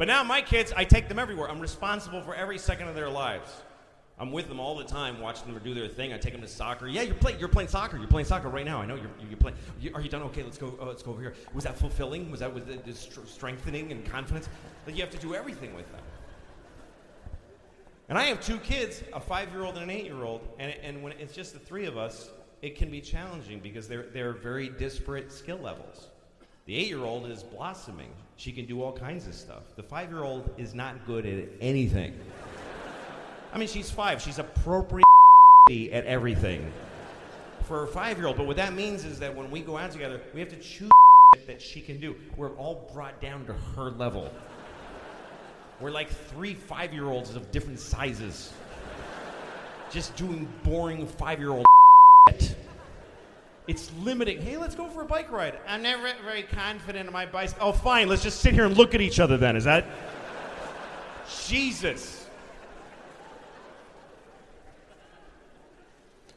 But now my kids, I take them everywhere. I'm responsible for every second of their lives. I'm with them all the time, watching them do their thing. I take them to soccer. Yeah, you're playing soccer. You're playing soccer right now. I know you're playing. Are you done? Okay, let's go over here. Was that fulfilling? Was it strengthening and confidence? Like you have to do everything with them. And I have two kids, a 5-year-old and an 8-year-old, and when it's just the three of us, it can be challenging because they're very disparate skill levels. The 8-year-old is blossoming. She can do all kinds of stuff. The 5-year-old is not good at anything. I mean, she's 5. She's appropriate at everything for a 5-year-old. But what that means is that when we go out together, we have to choose that she can do. We're all brought down to her level. We're like 3 5-year-olds of different sizes, just doing boring 5-year-old shit. It's limiting. Hey, let's go for a bike ride. I'm never very confident in my bicycle. Oh, fine. Let's just sit here and look at each other then. Is that? Jesus.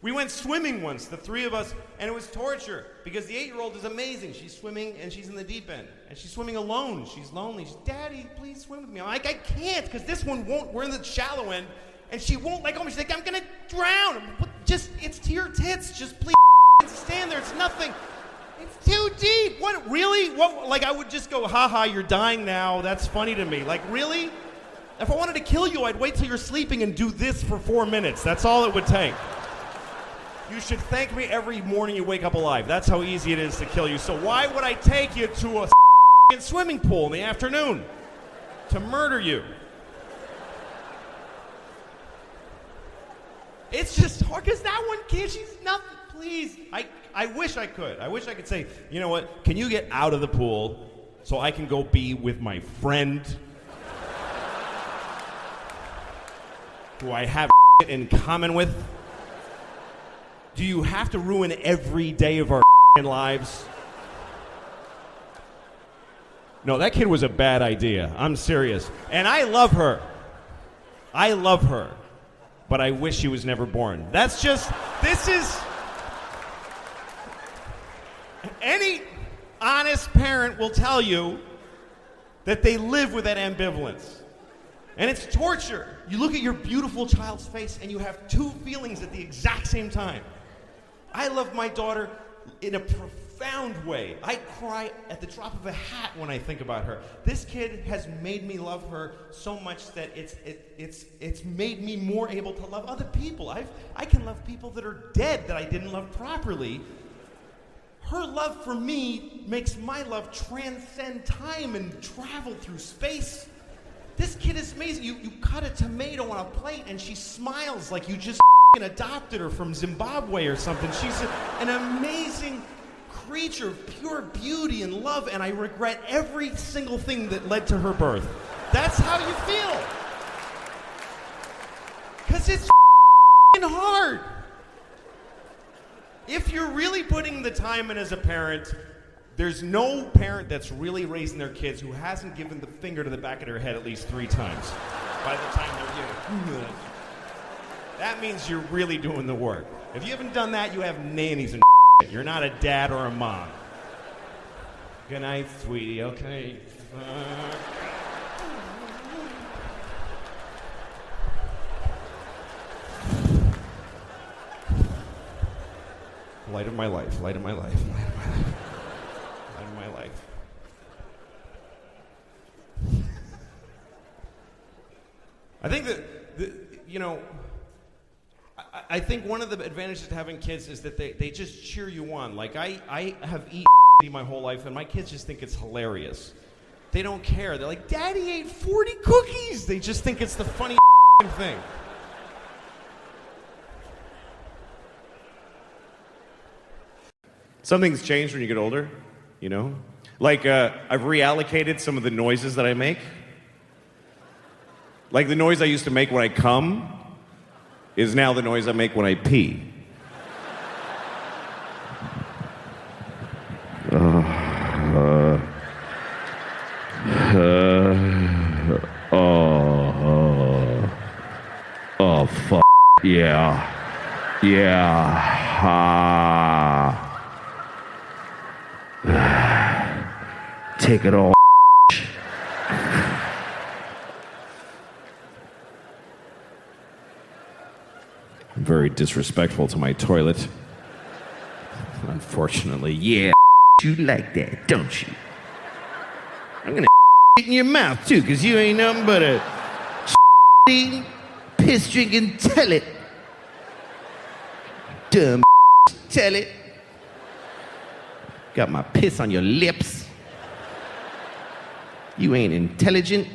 We went swimming once, the three of us, and it was torture because the 8-year-old is amazing. She's swimming and she's in the deep end. And she's swimming alone. She's lonely. She's, Daddy, please swim with me. I'm like, I can't because this one won't. We're in the shallow end. And she won't let go. She's like, I'm going to drown. Just, it's to your tits. Just please stand there. It's nothing. It's too deep. What, really? What? Like, I would just go, haha, you're dying now. That's funny to me. Like, really? If I wanted to kill you, I'd wait till you're sleeping and do this for 4 minutes. That's all it would take. You should thank me every morning you wake up alive. That's how easy it is to kill you. So why would I take you to a swimming pool in the afternoon to murder you? It's just hard because that one kid, she's nothing. Please, I wish I could. I wish I could say, you know what? Can you get out of the pool so I can go be with my friend who I have in common with? Do you have to ruin every day of our lives? No, that kid was a bad idea. I'm serious. And I love her. I love her. But I wish she was never born. This is... Any honest parent will tell you that they live with that ambivalence. And it's torture. You look at your beautiful child's face and you have two feelings at the exact same time. I love my daughter in a profound way. I cry at the drop of a hat when I think about her. This kid has made me love her so much that it's made me more able to love other people. I can love people that are dead that I didn't love properly. Her love for me makes my love transcend time and travel through space. This kid is amazing. You cut a tomato on a plate and she smiles like you just adopted her from Zimbabwe or something. She's an amazing creature of pure beauty and love, and I regret every single thing that led to her birth. That's how you feel. Because it's hard. If you're really putting the time in as a parent, there's no parent that's really raising their kids who hasn't given the finger to the back of their head at least 3 times by the time they're young. That means you're really doing the work. If you haven't done that, you have nannies and shit. You're not a dad or a mom. Good night, sweetie. Okay. Light of my life, light of my life, light of my life, light of my life. I think that, I think one of the advantages to having kids is that they just cheer you on. Like, I have eaten my whole life, and my kids just think it's hilarious. They don't care. They're like, Daddy ate 40 cookies! They just think it's the funniest thing. Something's changed when you get older, you know? Like, I've reallocated some of the noises that I make. Like, the noise I used to make when I come is now the noise I make when I pee. Oh, fuck. Yeah. Take it all. very disrespectful to my toilet. Unfortunately, yeah, you like that, don't you? I'm gonna in your mouth too, because you ain't nothing but a eating, piss drinking telet. Dumb telet. Got my piss on your lips. You ain't intelligent.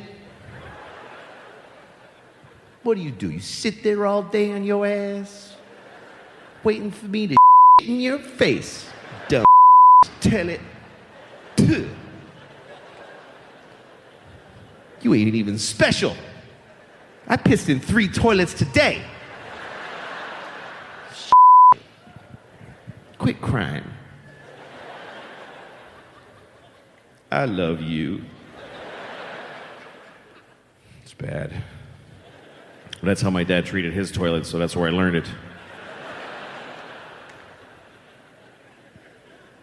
What do? You sit there all day on your ass, waiting for me to in your face. Dumb telet. You ain't even special. I pissed in 3 toilets today. Quit crying. I love you. It's bad. That's how my dad treated his toilet, so that's where I learned it.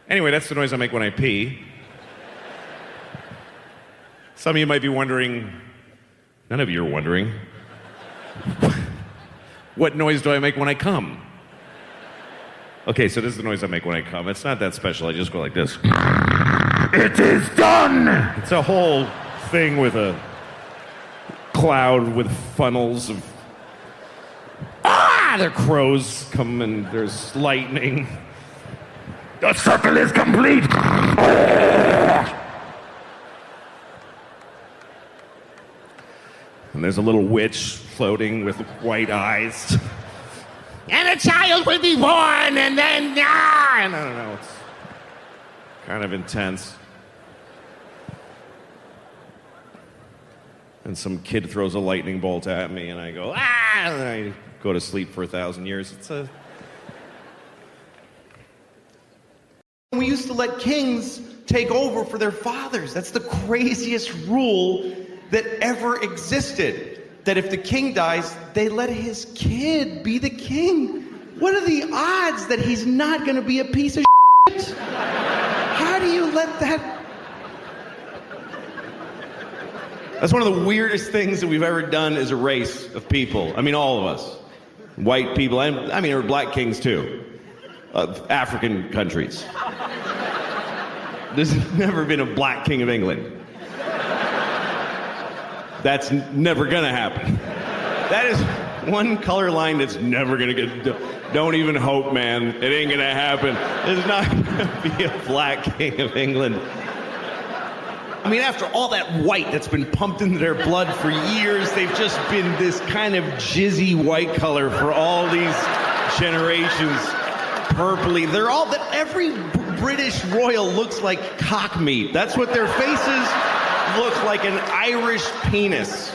Anyway, that's the noise I make when I pee. Some of you might be wondering, none of you are wondering, what noise do I make when I come? Okay, so this is the noise I make when I come. It's not that special. I just go like this. It is done! It's a whole thing with a cloud with funnels of... There are crows come and there's lightning. The circle is complete! And there's a little witch floating with white eyes. And a child will be born, and then... I don't know, it's kind of intense. And some kid throws a lightning bolt at me, and I go, and I go to sleep for 1,000 years. We used to let kings take over for their fathers. That's the craziest rule that ever existed. That if the king dies, they let his kid be the king. What are the odds that he's not going to be a piece of shit? How do you let that... That's one of the weirdest things that we've ever done as a race of people. I mean, all of us. White people, and I mean, there were black kings too. African countries. There's never been a black king of England. That's never gonna happen. That is one color line that's never gonna get... Don't even hope, man. It ain't gonna happen. There's not gonna be a black king of England. I mean, after all that white that's been pumped into their blood for years, they've just been this kind of jizzy white color for all these generations. Purpley. They're all... Every British royal looks like cock meat. That's what their faces look like, an Irish penis.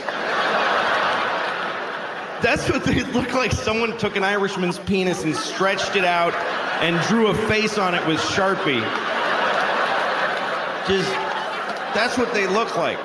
That's what they look like. Someone took an Irishman's penis and stretched it out and drew a face on it with Sharpie. That's what they look like.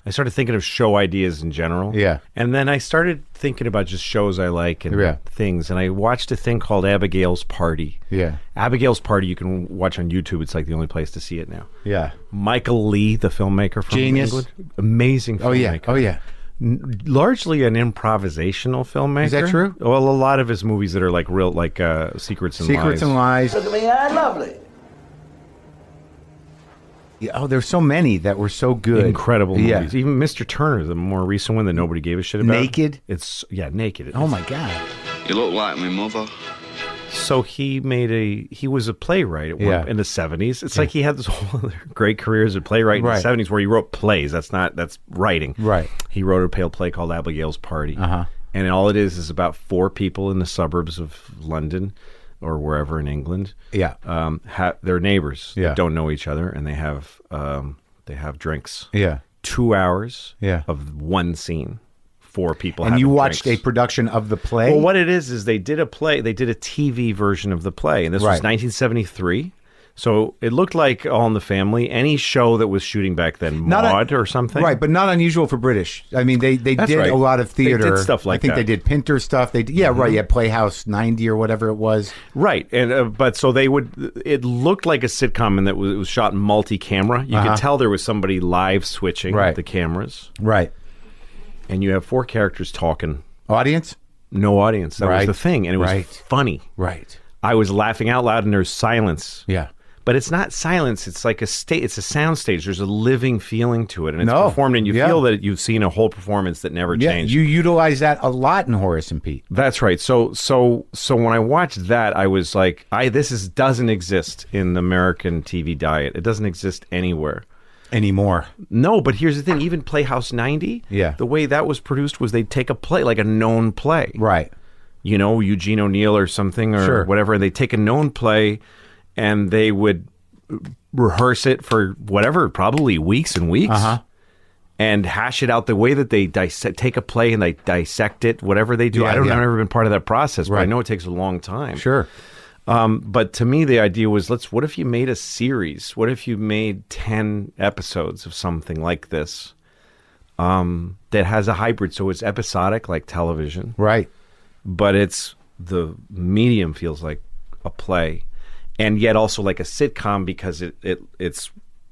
I started thinking of show ideas in general. Yeah. And then I started thinking about just shows I like and things. And I watched a thing called Abigail's Party. Yeah. Abigail's Party, you can watch on YouTube. It's like the only place to see it now. Yeah. Michael Lee, the filmmaker from England. Amazing filmmaker. Oh, yeah. Largely an improvisational filmmaker. Is that true? Well, a lot of his movies that are like real, like Secrets and Lies. Secrets and Lies. Look at me, I'm lovely. Yeah, there's so many that were so good. Incredible movies. Even Mr. Turner, the more recent one that nobody gave a shit about. Naked? Naked. Oh my God. You look like me, mother. So he was a playwright in the 70s. It's like he had this whole other great career as a playwright in the 70s where he wrote plays. That's writing. Right. He wrote a play called Abigail's Party. Uh-huh. And all it is about 4 people in the suburbs of London or wherever in England. Yeah. They're neighbors. Yeah. They don't know each other, and they have drinks. Yeah. 2 hours of one scene. 4 people. And you watched a production of the play? Well, what it is they did a play. They did a TV version of the play, and this was 1973. So it looked like All in the Family, any show that was shooting back then, Maude or something. Right, but not unusual for British. I mean, they did a lot of theater. They did stuff like that. I think they did Pinter stuff. They right, Playhouse 90 or whatever it was. Right, and but so it looked like a sitcom in that it was shot in multi-camera. You could tell there was somebody live switching the cameras. Right. and you have 4 characters talking. Audience? No audience. That was the thing, and it was funny. Right. I was laughing out loud, and there's silence. Yeah. But it's not silence. It's like it's a sound stage. There's a living feeling to it, and it's performed, and you feel that you've seen a whole performance that never changed. You utilize that a lot in Horace and Pete. That's right. So when I watched that, I was like, doesn't exist in the American TV diet. It doesn't exist anywhere Anymore. No, but here's the thing. Even Playhouse 90, the way that was produced was they'd take a play, like a known play. Right. You know, Eugene O'Neill or something or whatever, and they'd take a known play and they would rehearse it for whatever, probably weeks and weeks, and hash it out the way that they take a play and they dissect it, whatever they do. I've never been part of that process, but I know it takes a long time. Sure. But to me, the idea was, what if you made a series? What if you made 10 episodes of something like this that has a hybrid? So it's episodic like television. Right. But the medium feels like a play. And yet also like a sitcom because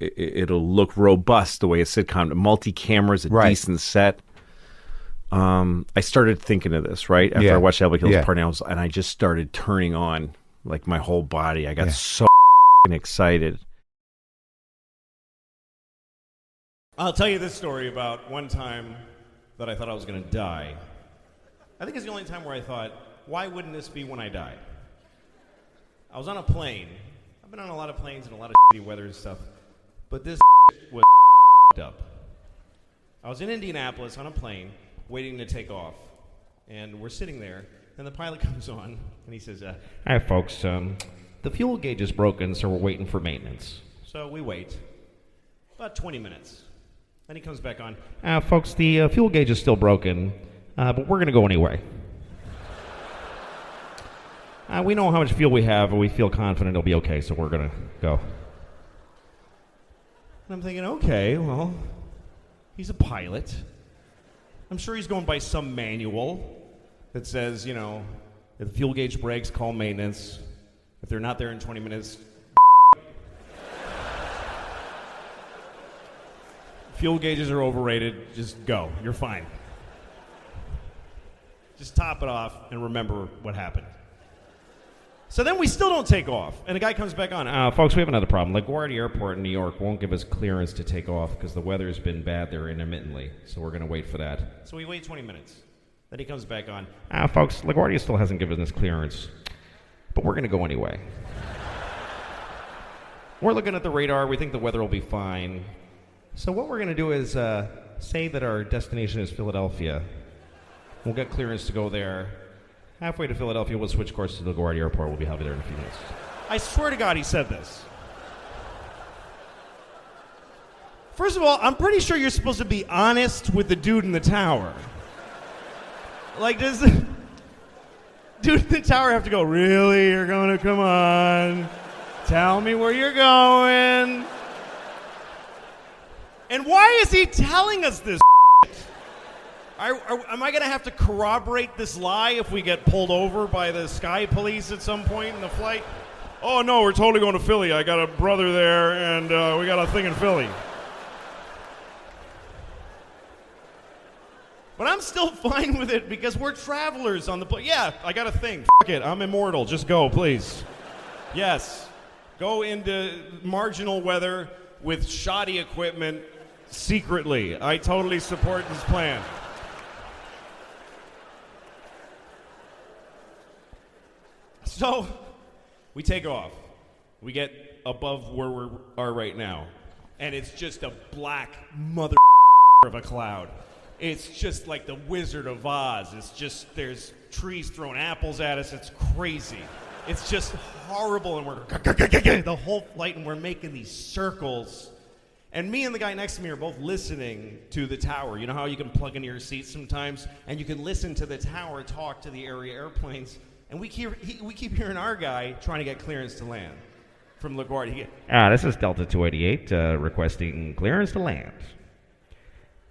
it'll look robust the way a sitcom, multi-cameras, a decent set. I started thinking of this, right? After I watched Elba Hills Party, and I just started turning on like my whole body. I got so excited. I'll tell you this story about one time that I thought I was going to die. I think it's the only time where I thought, why wouldn't this be when I die? I was on a plane. I've been on a lot of planes and a lot of shitty weather and stuff, but this was up. I was in Indianapolis on a plane waiting to take off, and we're sitting there, and the pilot comes on, and he says, "Hi, folks. The fuel gauge is broken, so we're waiting for maintenance." So we wait about 20 minutes. Then he comes back on, "Folks, the fuel gauge is still broken, but we're going to go anyway. We know how much fuel we have, and we feel confident it'll be okay, so we're going to go." And I'm thinking, okay, well, he's a pilot. I'm sure he's going by some manual that says, you know, if the fuel gauge breaks, call maintenance. If they're not there in 20 minutes, fuel gauges are overrated, just go. You're fine. Just top it off and remember what happened. So then we still don't take off. And the guy comes back on. Folks, we have another problem. LaGuardia Airport in New York won't give us clearance to take off because the weather's been bad there intermittently. So we're going to wait for that. So we wait 20 minutes. Then he comes back on. Folks, LaGuardia still hasn't given us clearance, but we're going to go anyway. We're looking at the radar. We think the weather will be fine. So what we're going to do is say that our destination is Philadelphia. We'll get clearance to go there. Halfway to Philadelphia, we'll switch course to LaGuardia Airport. We'll be there in a few minutes. I swear to God he said this. First of all, I'm pretty sure you're supposed to be honest with the dude in the tower. Like, does the dude in the tower have to go, really? You're going to come on? Tell me where you're going. And why is he telling us this? Am I going to have to corroborate this lie if we get pulled over by the sky police at some point in the flight? Oh, no, we're totally going to Philly. I got a brother there, and we got a thing in Philly. But I'm still fine with it because we're travelers on the plane. Yeah, I got a thing. F*** it. I'm immortal. Just go, please. Yes. Go into marginal weather with shoddy equipment secretly. I totally support this plan. So, we take off. We get above where we are right now. And it's just a black mother of a cloud. It's just like the Wizard of Oz. It's just, there's trees throwing apples at us. It's crazy. It's just horrible. And we're the whole flight, and we're making these circles. And me and the guy next to me are both listening to the tower. You know how you can plug into your seat sometimes? And you can listen to the tower talk to the area airplanes. And we keep hearing our guy trying to get clearance to land from LaGuardia. This is Delta 288 requesting clearance to land.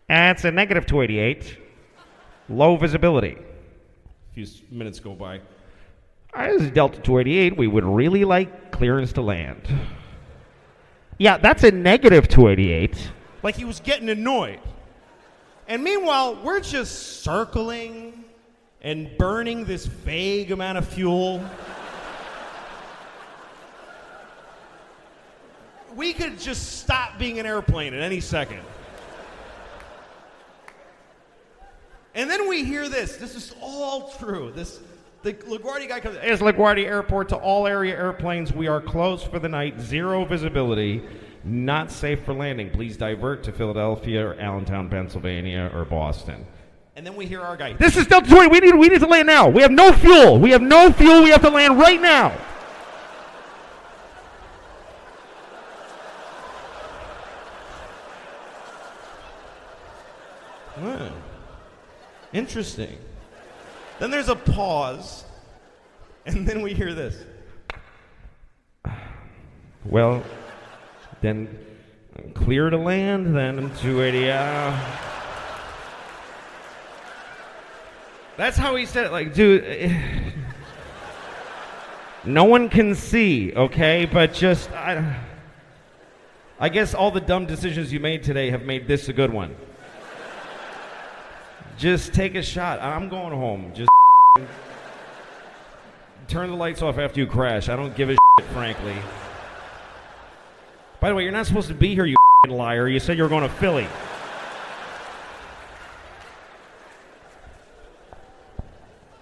It's a negative 288. Low visibility. A few minutes go by. This is Delta 288. We would really like clearance to land. Yeah, that's a negative 288. Like he was getting annoyed. And meanwhile, we're just circling and burning this vague amount of fuel. We could just stop being an airplane at any second. And then we hear this. This is all true. The LaGuardia guy comes. It's LaGuardia Airport to all area airplanes. We are closed for the night. Zero visibility. Not safe for landing. Please divert to Philadelphia or Allentown, Pennsylvania, or Boston. And then we hear our guy. This is Delta 20. We need to land now. We have no fuel. We have no fuel. We have to land right now. Huh. Interesting. Then there's a pause, and then we hear this. Well, then clear to land, then 280. That's how he said it. Like, dude, no one can see, okay? But just, I guess all the dumb decisions you made today have made this a good one. Just take a shot. I'm going home. Just turn the lights off after you crash. I don't give a shit, frankly. By the way, you're not supposed to be here, you liar. You said you were going to Philly.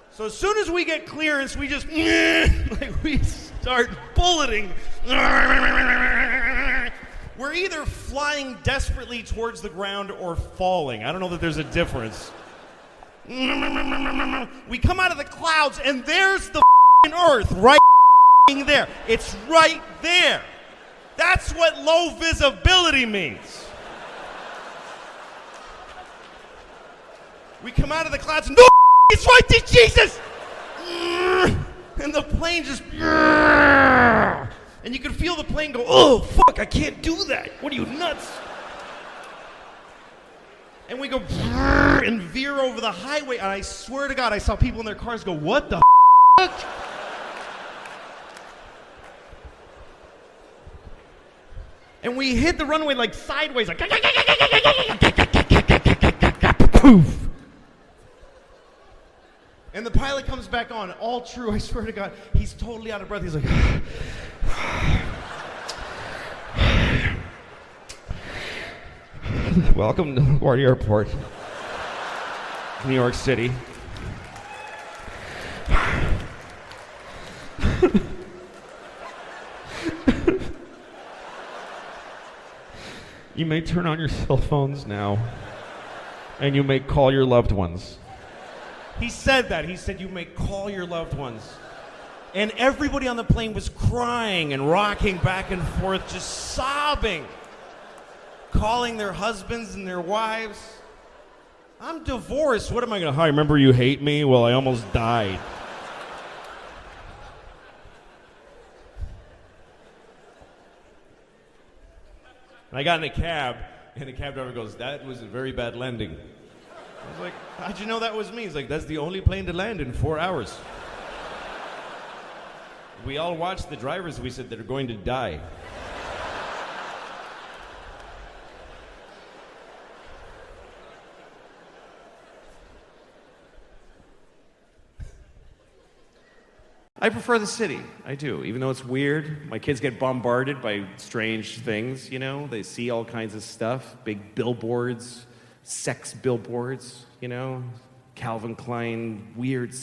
So as soon as we get clearance, we just like we start bulleting. We're either flying desperately towards the ground or falling. I don't know that there's a difference. We come out of the clouds, and there's the Earth right there. It's right there. That's what low visibility means. We come out of the clouds, and no, it's right there, Jesus! And the plane just... And you can feel the plane go, oh, fuck, I can't do that. What are you, nuts? And we go and veer over the highway, and I swear to God, I saw people in their cars go, what the fuck? And we hit the runway like sideways, like poof. And the pilot comes back on, all true, I swear to God. He's totally out of breath. He's like, welcome to LaGuardia Airport, New York City. You may turn on your cell phones now, and you may call your loved ones. He said that. He said you may call your loved ones. And everybody on the plane was crying and rocking back and forth, just sobbing, calling their husbands and their wives. I'm divorced. What am I going to... Hi, remember you hate me? Well, I almost died. And I got in a cab, and the cab driver goes, that was a very bad landing. I was like, how'd you know that was me? He's like, that's the only plane to land in 4 hours. We all watched the drivers. We said they're going to die. I prefer the city. I do. Even though it's weird, my kids get bombarded by strange things, you know? They see all kinds of stuff, big billboards, sex billboards, you know? Calvin Klein, weird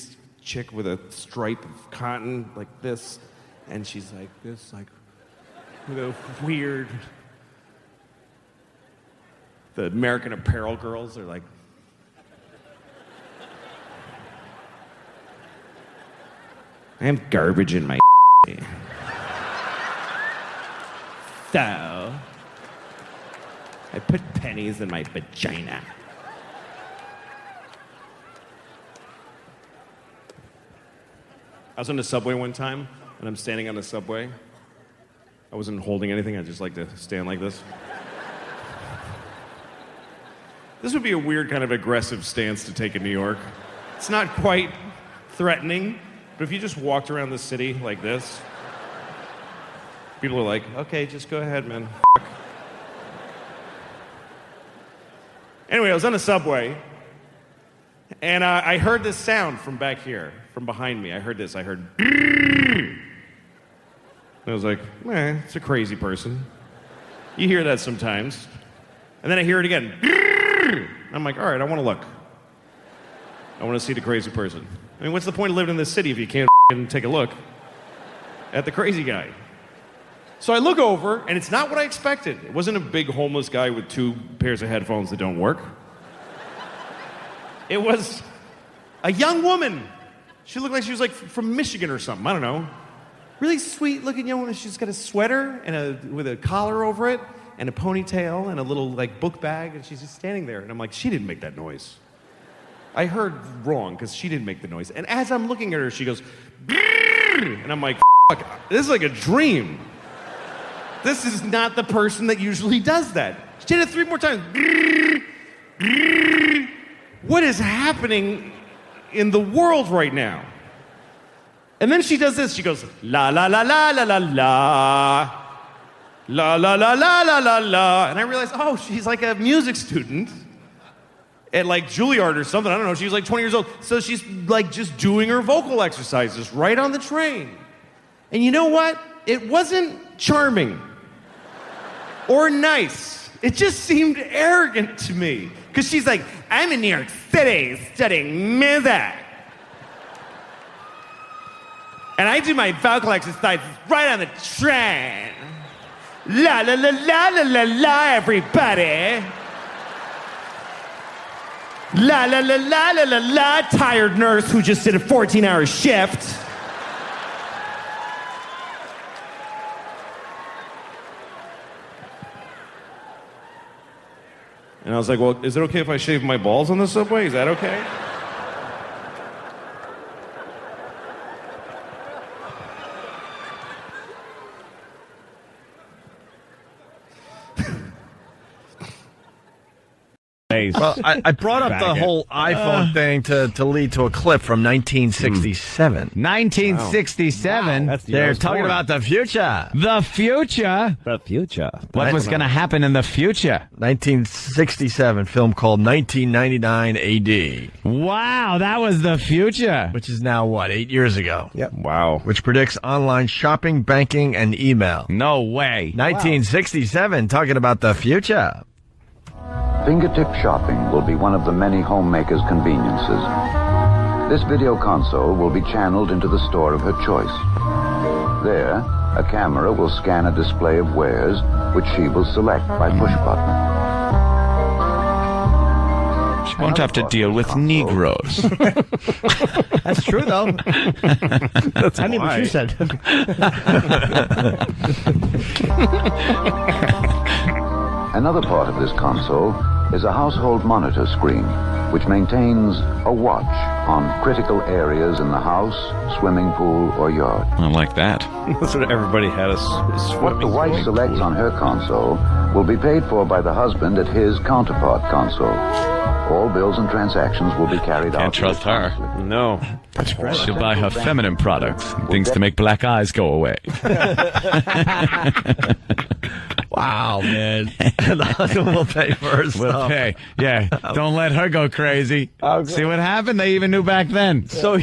chick with a stripe of cotton like this, and she's like this, like, with a weird... The American Apparel girls are like... I have garbage in my so I put pennies in my vagina. I was on the subway one time, and I'm standing on the subway. I wasn't holding anything. I just like to stand like this. This would be a weird kind of aggressive stance to take in New York. It's not quite threatening. But if you just walked around the city like this, people are like, okay, just go ahead, man. Anyway, I was on the subway, and I heard this sound from back here, from behind me. I heard this. I heard. And I was like, it's a crazy person. You hear that sometimes. And then I hear it again. I'm like, all right, I want to look. I want to see the crazy person. I mean, what's the point of living in this city if you can't take a look at the crazy guy? So I look over, and it's not what I expected. It wasn't a big homeless guy with 2 pairs of headphones that don't work. It was a young woman. She looked like she was like from Michigan or something. I don't know. Really sweet-looking young woman. She's got a sweater with a collar over it, and a ponytail, and a little like book bag, and she's just standing there. And I'm like, she didn't make that noise. I heard wrong because she didn't make the noise. And as I'm looking at her, she goes, and I'm like, fuck, this is like a dream. This is not the person that usually does that. She did it 3 more times. What is happening in the world right now? And then she does this. She goes, la, la, la, la, la, la, la. La, la, la, la, la, la, la. And I realized, oh, she's like a music student at like Juilliard or something. I don't know. She was like 20 years old. So she's like just doing her vocal exercises right on the train. And you know what? It wasn't charming or nice. It just seemed arrogant to me. Because she's like, I'm in New York City studying music. And I do my vocal exercises right on the train. La la la la la la la, everybody. La la la la la la la, tired nurse who just did a 14-hour shift. And I was like, well, is it okay if I shave my balls on the subway? Is that okay? Well, I brought up the whole iPhone thing to lead to a clip from 1967. 1967? Wow. They're talking about the future. The future? The future. What was going to happen in the future? 1967, film called 1999 AD. Wow, that was the future. Which is now, what, 8 years ago? Yep. Wow. Which predicts online shopping, banking, and email. No way. 1967, talking about the future. Fingertip shopping will be one of the many homemakers' conveniences. This video console will be channeled into the store of her choice. There, a camera will scan a display of wares, which she will select by push button. She won't have to deal with Negroes. That's true, though. That's I mean what you said. Another part of this console is a household monitor screen, which maintains a watch on critical areas in the house, swimming pool, or yard. I like that. That's what everybody had a What the wife selects on her console will be paid for by the husband at his counterpart console. All bills and transactions will be carried out. Can't trust her. No. She'll buy her feminine products and things to make black eyes go away. Wow, man. The husband will pay for her We'll stuff. pay. Yeah, don't let her go crazy. See what happened? They even knew back then. So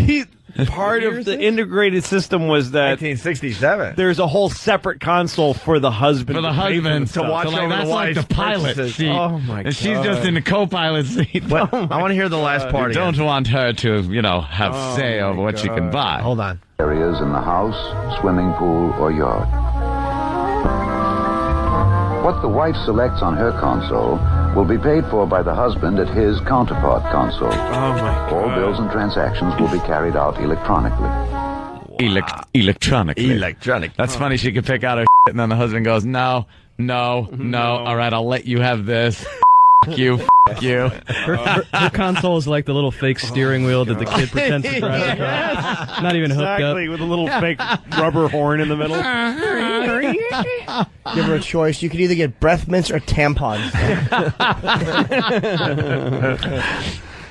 part of the integrated system was that 1967. there's a whole separate console for the husband. For the to pay husband the stuff. watch so, like, over the that's like the wife's pilot purchases. seat. Oh, my and she's God. just in the co-pilot seat. What? I want to hear the last part You again. don't want her to, have say over what she can buy. Hold on. Areas in the house, swimming pool, or yard. What the wife selects on her console will be paid for by the husband at his counterpart console. Oh, my God. All bills and transactions will be carried out electronically. Electronically. Electronic. That's funny. She could pick out her and then the husband goes, no. All right, I'll let you have this. You. Her console is like the little fake steering wheel that the kid pretends to drive. Not even hooked Exactly, with a little fake rubber horn in the middle. Give her a choice. You could either get breath mints or tampons.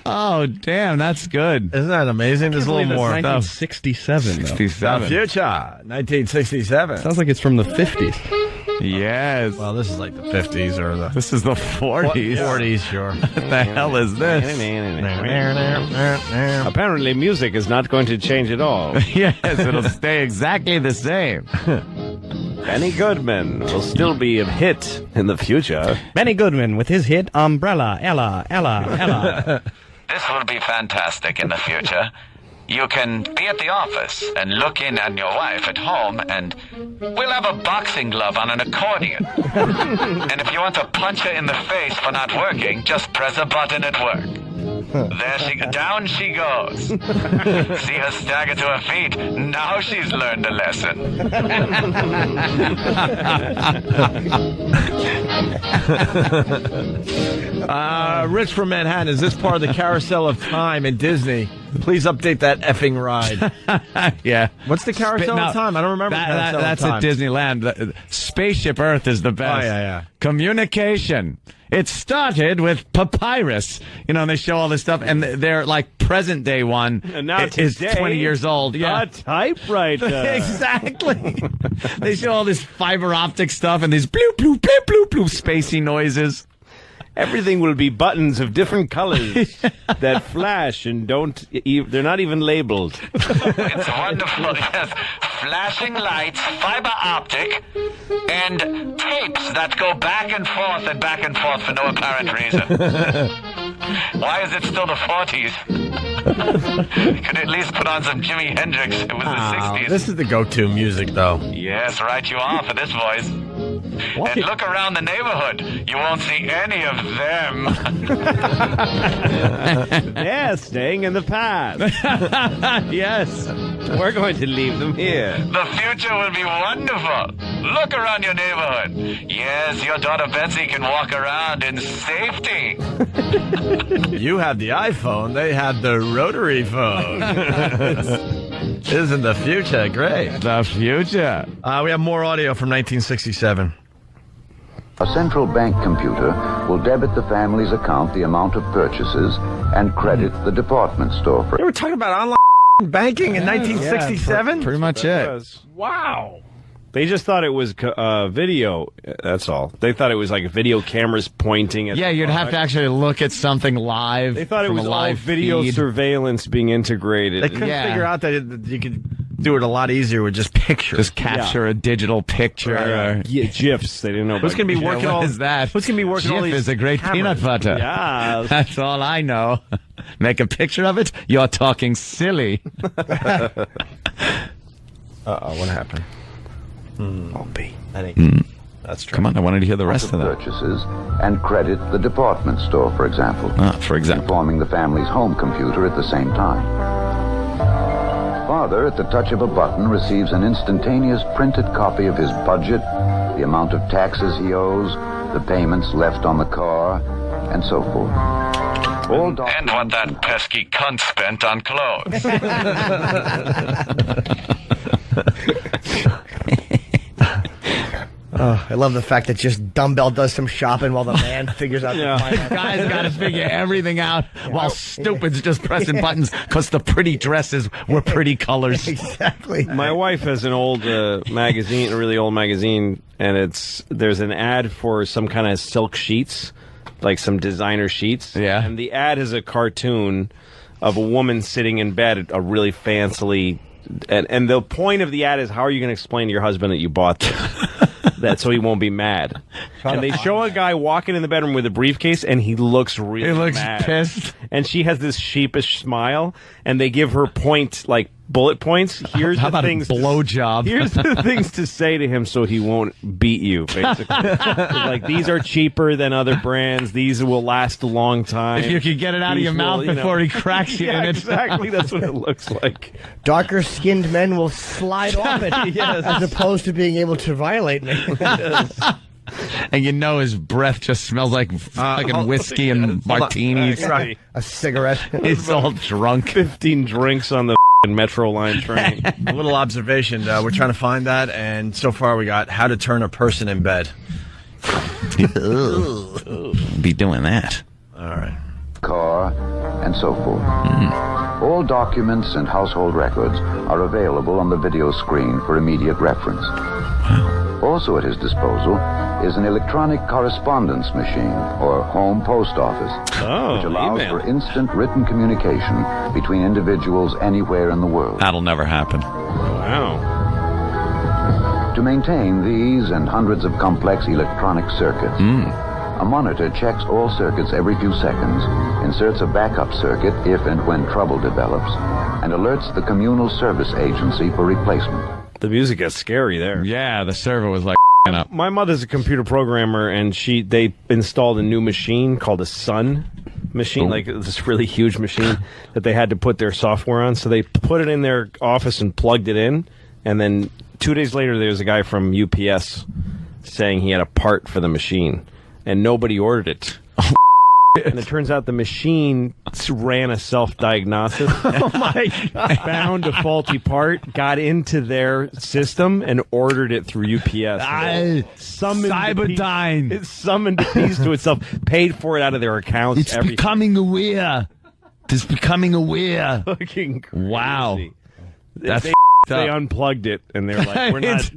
Oh, damn, that's good. Isn't that amazing? There's a little more. 1967, though. 67. The future. 1967. Sounds like it's from the 50s. Yes. Well, this is like the 50s or the... This is the 40s. 40s, sure. What the hell is this? Apparently, music is not going to change at all. Yes, it'll stay exactly the same. Benny Goodman will still be a hit in the future. Benny Goodman with his hit Umbrella, Ella, Ella, Ella. This will be fantastic in the future. You can be at the office and look in on your wife at home, and we'll have a boxing glove on an accordion. And if you want to punch her in the face for not working, just press a button at work. Down she goes. See her stagger to her feet. Now she's learned a lesson. Rich from Manhattan, is this part of the carousel of time in Disney? Please update that effing ride. Yeah. What's the carousel of time? I don't remember. That's at Disneyland. Spaceship Earth is the best. Oh, yeah. Communication. It started with papyrus. You know, and they show all this stuff, and they're like present day one And now is today, 20 years old. Yeah. A typewriter. Exactly. They show all this fiber optic stuff and these bloop, bloop, bloop, bloop, bloop, spacey noises. Everything will be buttons of different colors that flash and they're not even labeled. It's wonderful, yes. Flashing lights, fiber optic, and tapes that go back and forth for no apparent reason. Why is it still the 40s? Could at least put on some Jimi Hendrix. It was the 60s. This is the go-to music, though. Yes, right you are for this voice. And look around the neighborhood. You won't see any of them. They're staying in the past. Yes. We're going to leave them here. The future will be wonderful. Look around your neighborhood. Yes, your daughter Betsy can walk around in safety. You had the iPhone. They had the rotary phone. Isn't the future great? The future. We have more audio from 1967. A central bank computer will debit the family's account the amount of purchases and credit the department store for They were talking about online banking in 1967? Pretty much it. Wow. They just thought it was video. That's all. They thought it was like video cameras pointing at. Yeah, you'd have to actually look at something live. They thought it from was a all live video feed. surveillance being integrated. They couldn't figure out that you could do it a lot easier with just pictures. Just capture a digital picture. or- Yeah, GIFs. They didn't know. Who's going to be working What all is that? Who's going to be working all Jif these is a great cameras? peanut butter. Yeah. That's all I know. Make a picture of it. You're talking silly. Uh-oh, what happened? Won't be. That's true. Come on, I wanted to hear the rest of that. purchases and credit the department store, for example. For example. Informing the family's home computer at the same time. Father, at the touch of a button, receives an instantaneous printed copy of his budget, the amount of taxes he owes, the payments left on the car, and so forth. All And what that pesky cunt spent on clothes. I love the fact that just Dumbbell does some shopping while the man figures out the finance. Guy's got to figure everything out while stupid's just pressing buttons because the pretty dresses were pretty colors. Exactly. My wife has an old magazine, a really old magazine, and there's an ad for some kind of silk sheets, like some designer sheets. Yeah. And the ad is a cartoon of a woman sitting in bed, a really fancily, and the point of the ad is, how are you going to explain to your husband that you bought this? That so he won't be mad. And they show a guy walking in the bedroom with a briefcase, and he looks really mad. Pissed. And she has this sheepish smile, and they give her bullet points. Here's How the about things a blowjob? Here's the things to say to him so he won't beat you, basically. Like, these are cheaper than other brands. These will last a long time. If you could get it out of your mouth before he cracks you in it. Exactly. That's what it looks like. Darker skinned men will slide off it as opposed to being able to violate me. And you know his breath just smells like fucking whiskey and martinis. A cigarette. He's all drunk. 15 drinks on the Metro line train. A little observation. We're trying to find that, and so far we got how to turn a person in bed. Be doing that. All right. car, and so forth. All documents and household records are available on the video screen for immediate reference. Also at his disposal is an electronic correspondence machine, or home post office, which allows for instant written communication between individuals anywhere in the world. That'll never happen. Wow. To maintain these and hundreds of complex electronic circuits, a monitor checks all circuits every few seconds, inserts a backup circuit if and when trouble develops, and alerts the communal service agency for replacement. The music gets scary there. Yeah, the server was like up. My mother's a computer programmer, and they installed a new machine called a Sun machine, like this really huge machine that they had to put their software on. So they put it in their office and plugged it in, and then 2 days later, there was a guy from UPS saying he had a part for the machine, and nobody ordered it. And it turns out the machine ran a self-diagnosis. Oh my God. Found a faulty part, got into their system, and ordered it through UPS. Cyberdyne. It summoned a piece to itself, paid for it out of their accounts. It's becoming aware. It's becoming aware. Fucking crazy. Wow. That's they unplugged it, and they're like, we're not...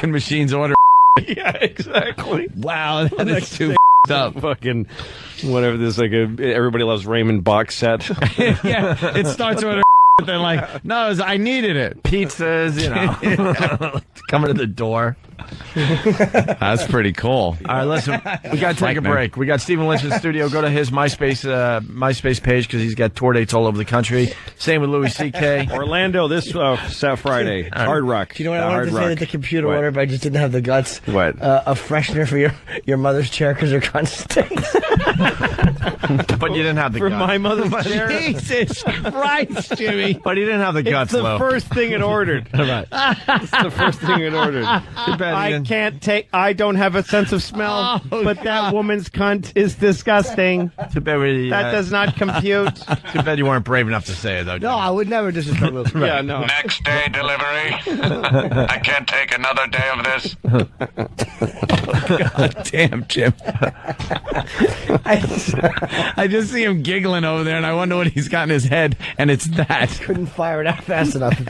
machines order. Yeah, exactly. Wow, that is too up. Fucking whatever. There's like Everybody Loves Raymond box set. Yeah, it starts with but they're like, no, I needed it. Pizzas, coming to the door. That's pretty cool. All right, listen, we got to take a break. We got Stephen Lynch in the studio. Go to his MySpace page because he's got tour dates all over the country. Same with Louis C.K. Orlando this Friday. Hard Rock. Do you know what I wanted to say that the computer ordered, but I just didn't have the guts? What? A freshener for your mother's chair because her cunt stinks. But you didn't have the guts. For my mother's chair? Jesus Christ, Jimmy. But he didn't have the guts, It's the Lou. first thing it ordered. Right. It's the first thing it ordered. I don't have a sense of smell, but that woman's cunt is disgusting. Too bad that does not compute. Too bad you weren't brave enough to say it, though. No, I would never disrespect Will Smith. Yeah, no. Next day delivery. I can't take another day of this. God damn, Jim. I just see him giggling over there, and I wonder what he's got in his head, and it's that. Couldn't fire it out fast enough.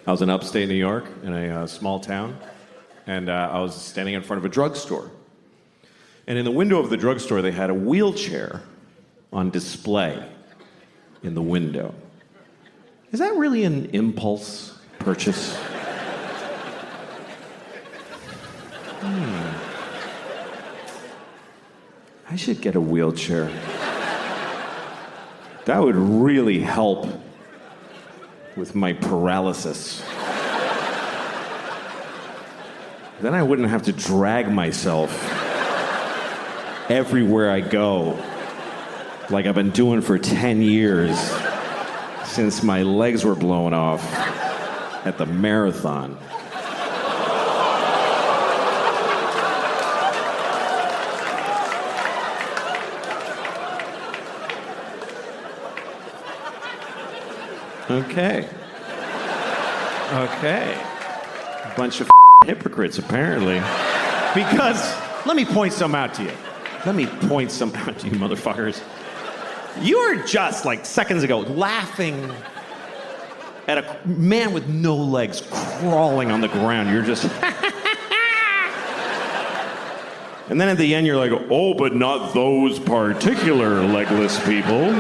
I was in upstate New York in a small town, and I was standing in front of a drugstore. And in the window of the drugstore, they had a wheelchair on display in the window. Is that really an impulse purchase? I should get a wheelchair. That would really help with my paralysis. Then I wouldn't have to drag myself everywhere I go, like I've been doing for 10 years since my legs were blown off at the marathon. Okay. Bunch of hypocrites, apparently. Because, let me point some out to you. Motherfuckers. You were just, like, seconds ago, laughing at a man with no legs crawling on the ground. You're just... And then at the end, you're like, oh, but not those particular legless people.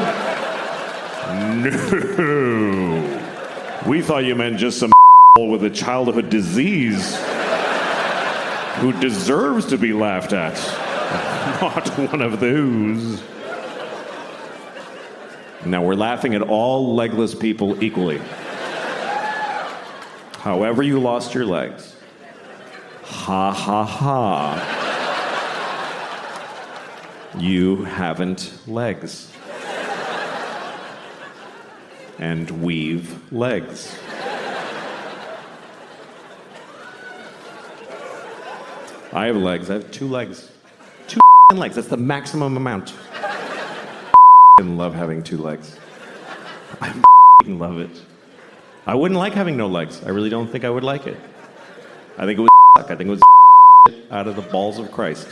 No. We thought you meant just some with a childhood disease who deserves to be laughed at. Not one of those. Now we're laughing at all legless people equally. However you lost your legs. Ha ha ha. You haven't legs. And weave legs. I have legs. I have 2 legs. 2 legs. That's the maximum amount. I love having 2 legs. I love it. I wouldn't like having no legs. I really don't think I would like it. I think it would suck. I think it would out of the balls of Christ.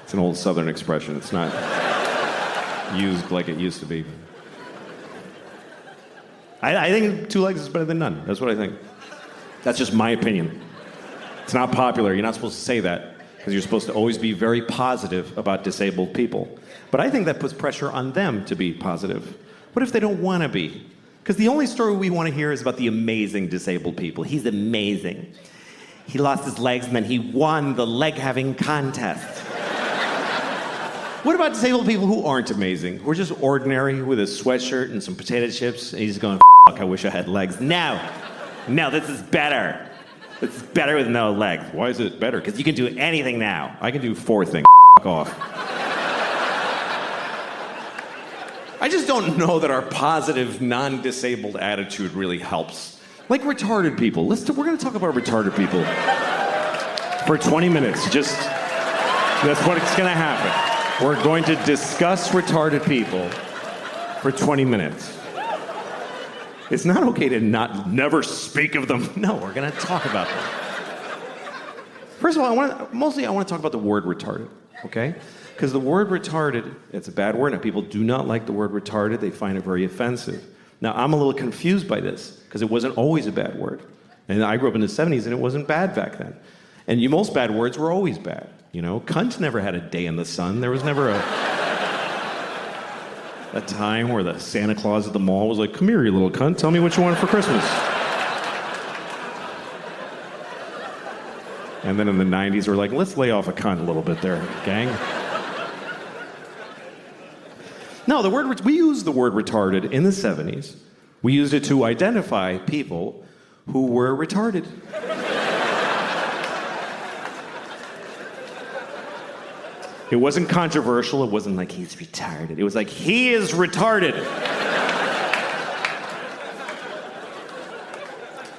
It's an old Southern expression. It's not used like it used to be. I think 2 legs is better than none. That's what I think. That's just my opinion. It's not popular. You're not supposed to say that because you're supposed to always be very positive about disabled people. But I think that puts pressure on them to be positive. What if they don't want to be? Because the only story we want to hear is about the amazing disabled people. He's amazing. He lost his legs and then he won the leg-having contest. What about disabled people who aren't amazing? Who are just ordinary with a sweatshirt and some potato chips and he's going, fuck, I wish I had legs. No, this is better. This is better with no legs. Why is it better? Because you can do anything now. I can do 4 things. Fuck off. I just don't know that our positive, non-disabled attitude really helps. Like retarded people. We're going to talk about retarded people for 20 minutes. That's what's going to happen. We're going to discuss retarded people for 20 minutes. It's not okay to never speak of them. No, we're going to talk about them. First of all, I want to talk about the word retarded, okay? Because the word retarded, it's a bad word. Now, people do not like the word retarded. They find it very offensive. Now, I'm a little confused by this because it wasn't always a bad word. And I grew up in the 70s and it wasn't bad back then. And most bad words were always bad. You know, cunt never had a day in the sun. There was never a time where the Santa Claus at the mall was like, come here, you little cunt. Tell me what you want for Christmas. And then in the 90s, we're like, let's lay off a cunt a little bit there, gang. No, we used the word retarded in the 70s. We used it to identify people who were retarded. It wasn't controversial. It wasn't like he's retarded. It was like he is retarded.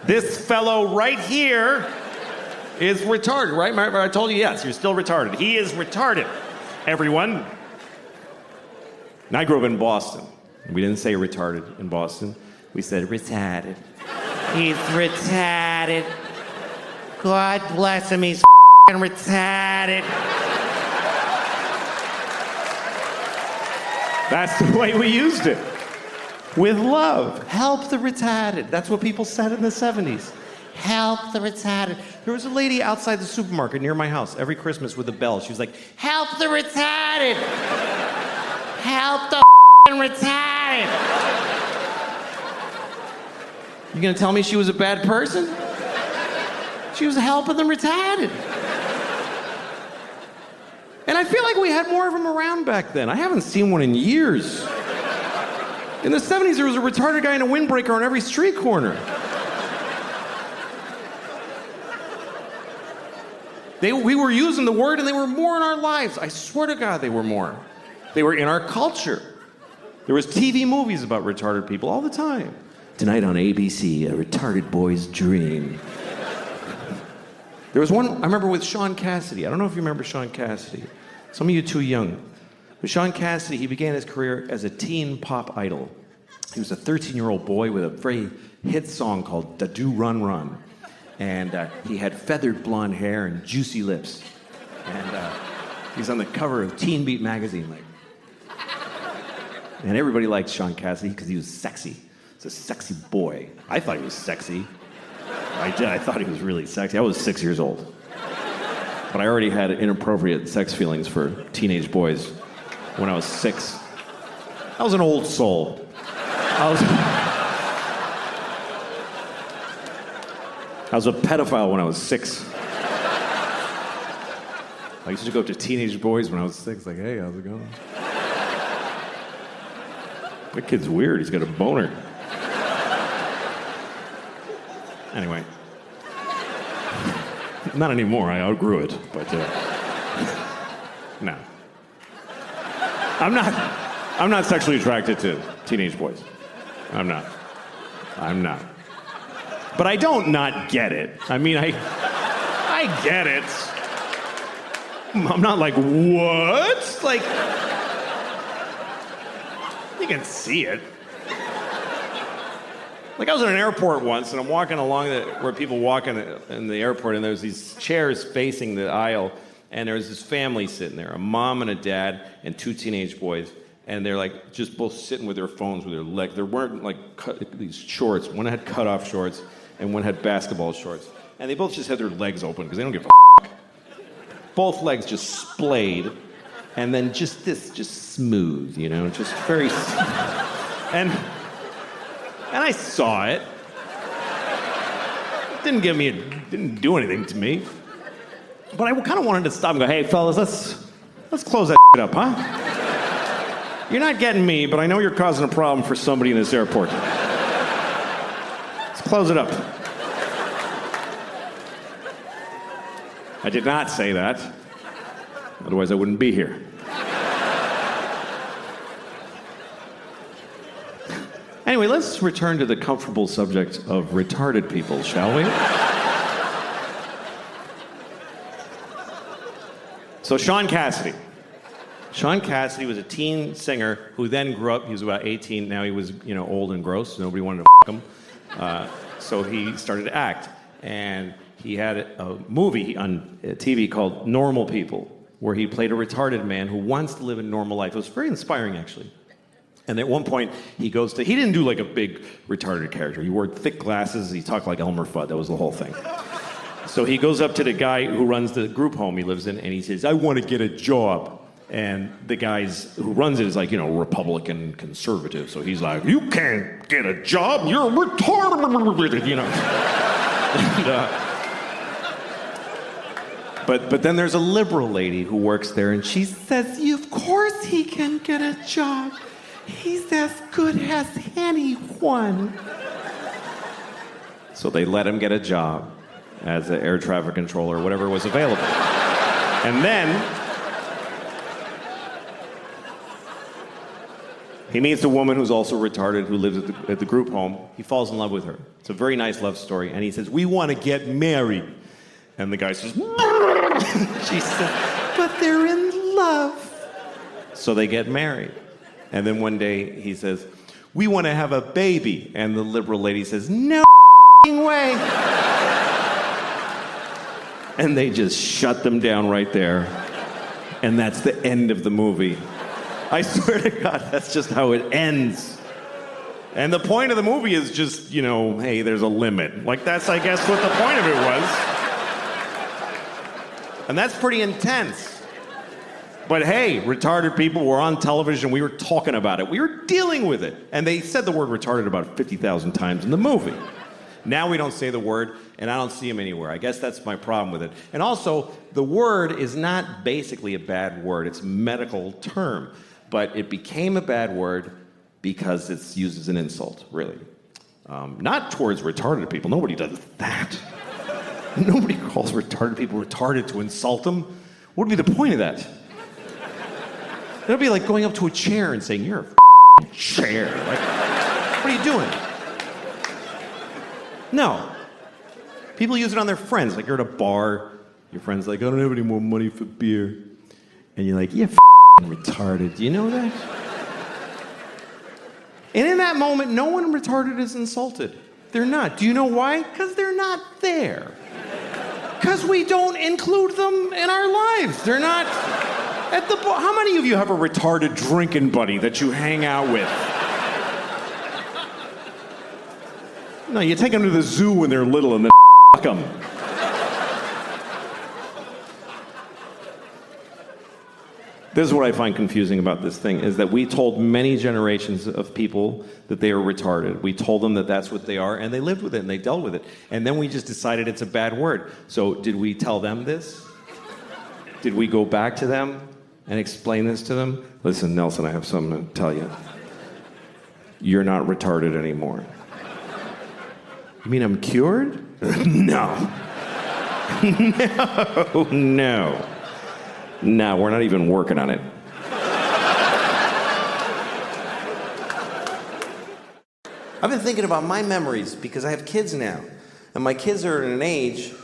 This fellow right here is retarded, right? I told you, yes, you're still retarded. He is retarded, everyone. And I grew up in Boston. We didn't say retarded in Boston. We said retarded. He's retarded. God bless him, he's retarded. That's the way we used it. With love. Help the retarded. That's what people said in the 70s. Help the retarded. There was a lady outside the supermarket near my house every Christmas with a bell. She was like, help the retarded. Help the retarded. You gonna tell me she was a bad person? She was helping the retarded. And I feel like we had more of them around back then. I haven't seen one in years. In the 70s, there was a retarded guy in a windbreaker on every street corner. We were using the word and they were more in our lives. I swear to God, they were more. They were in our culture. There was TV movies about retarded people all the time. Tonight on ABC, a retarded boy's dream. There was one, I remember with Sean Cassidy. I don't know if you remember Sean Cassidy. Some of you too young. But Sean Cassidy, he began his career as a teen pop idol. He was a 13-year-old boy with a very hit song called Da Do Run Run. And he had feathered blonde hair and juicy lips. And he's on the cover of Teen Beat magazine. And everybody liked Sean Cassidy because he was sexy. He's a sexy boy. I thought he was sexy. I did. I thought he was really sexy. I was 6 years old. But I already had inappropriate sex feelings for teenage boys when I was 6. I was an old soul. I was a pedophile when I was 6. I used to go up to teenage boys when I was 6, like, hey, how's it going? That kid's weird. He's got a boner. Anyway. Not anymore. I outgrew it. But, no. I'm not sexually attracted to teenage boys. I'm not. But I don't not get it. I mean, I get it. I'm not like, what? Like, you can see it. Like, I was in an airport once, and I'm walking along where people walk in the airport, and there's these chairs facing the aisle, and there's this family sitting there, a mom and a dad and 2 teenage boys. and they're like just both sitting with their phones with their legs. They're wearing like these shorts. One had cut-off shorts, and one had basketball shorts. And they both just had their legs open because they don't give a f***. Both legs just splayed, and then just smooth, you know, just very. And I saw it. Didn't do anything to me. But I kind of wanted to stop and go, hey, fellas, let's close that up, huh? You're not getting me, but I know you're causing a problem for somebody in this airport. Let's close it up. I did not say that. Otherwise, I wouldn't be here. Anyway, let's return to the comfortable subject of retarded people, shall we? So Sean Cassidy. Sean Cassidy was a teen singer who then grew up. He was about 18. Now he was, old and gross. Nobody wanted to f*** him. So he started to act. And he had a movie on TV called Normal People, where he played a retarded man who wants to live a normal life. It was very inspiring, actually. And at one point, he didn't do like a big retarded character. He wore thick glasses. He talked like Elmer Fudd. That was the whole thing. So he goes up to the guy who runs the group home he lives in, and he says, I want to get a job. And the guys who runs it is like, Republican conservative. So he's like, you can't get a job. You're retarded, And, But then there's a liberal lady who works there, and she says, of course he can get a job. He's as good as anyone. So they let him get a job as an air traffic controller, whatever was available. And then he meets a woman who's also retarded who lives at the group home. He falls in love with her. It's a very nice love story. And he says, we want to get married. And the guy says, she says, but they're in love. So they get married. And then one day he says, we want to have a baby. And the liberal lady says, no way. And they just shut them down right there. And that's the end of the movie. I swear to God, that's just how it ends. And the point of the movie is just, hey, there's a limit. Like, that's, I guess, what the point of it was. And that's pretty intense. But hey, retarded people were on television. We were talking about it. We were dealing with it. And they said the word retarded about 50,000 times in the movie. Now we don't say the word, and I don't see them anywhere. I guess that's my problem with it. And also, the word is not basically a bad word. It's a medical term. But it became a bad word because it's used as an insult, really. Not towards retarded people. Nobody does that. Nobody calls retarded people retarded to insult them. What would be the point of that? It would be like going up to a chair and saying, you're a chair. Like, what are you doing? No. People use it on their friends. Like, you're at a bar. Your friend's like, I don't have any more money for beer. And you're like, you're retarded. Do you know that? And in that moment, no one retarded is insulted. They're not. Do you know why? Because they're not there. Because we don't include them in our lives. They're not at the bar. How many of you have a retarded drinking buddy that you hang out with? No, you take them to the zoo when they're little and then fuck them. This is what I find confusing about this thing, is that we told many generations of people that they are retarded. We told them that that's what they are, and they lived with it, and they dealt with it. And then we just decided it's a bad word. So did we tell them this? Did we go back to them and explain this to them? Listen, Nelson, I have something to tell you. You're not retarded anymore. You mean I'm cured? No. No. No, we're not even working on it. I've been thinking about my memories because I have kids now. And my kids are at an age